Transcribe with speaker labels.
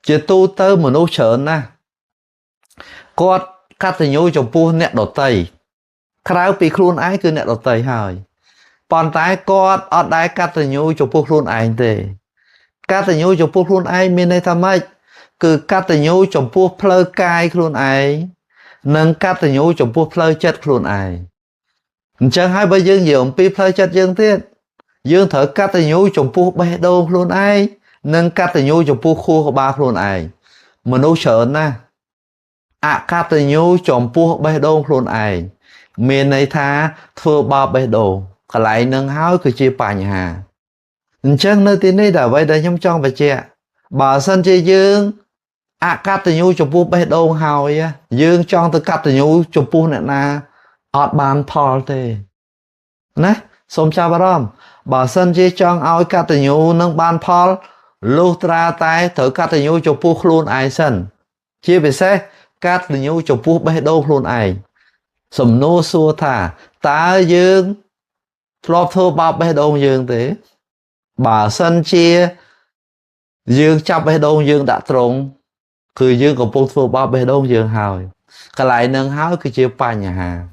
Speaker 1: ជាទូទៅមនុស្សច្រើនណាស់គាត់កតញ្ញូចំពោះអ្នកដទៃក្រៅពីខ្លួនឯងគឺអ្នកដទៃហើយប៉ុន្តែគាត់អត់ដែលកតញ្ញូចំពោះខ្លួនឯងទេកតញ្ញូចំពោះខ្លួនឯងមានន័យថាម៉េចគឺកតញ្ញូចំពោះផ្លូវកាយខ្លួនឯងនិងកតញ្ញូចំពោះផ្លូវចិត្តខ្លួនឯងអញ្ចឹងហើយបើយើងនិយាយអំពីផ្លូវចិត្តយើងទៀតយើងត្រូវកតញ្ញូចំពោះបេះដូងខ្លួនឯងនិងកតញ្ញូចំពោះខួរក្បាលខ្លួនឯងមនុស្សច្រើនណាស់អកតញ្ញូចំពោះបេះដូងខ្លួនឯងមានន័យថាធ្វើបាបបេះដូងកន្លែងនឹងហើយគឺជាបញ្ហាអញ្ចឹងនៅទីនេះដែលអ្វីដែលខ្ញុំចង់បញ្ជាក់បើសិនជាយើងអកតញ្ញូចំពោះបេះដូងហើយយើងចង់ទៅកតញ្ញូចំពោះអ្នកណាអត់បានផលទេណាសូមចាប់អារម្មណ៍បើសិនជាចង់ឲ្យកតញ្ញូនឹងបានផលលុះត្រាតែត្រូវកតញ្ញូចំពោះខ្លួនឯងសិនជាពិសេសកតញ្ញូចំពោះបេះដូងខ្លួនឯងសំណួរសួរថាតើយើងធ្លាប់ធ្វើបាបបេះដូងយើងទេបើសិនជាយើងចាប់បេះដូងយើងដាក់ត្រង់គឺយើងកំពុងធ្វើបាបបេះដូងយើងហើយកន្លែងនឹងហើយគឺជាបញ្ហា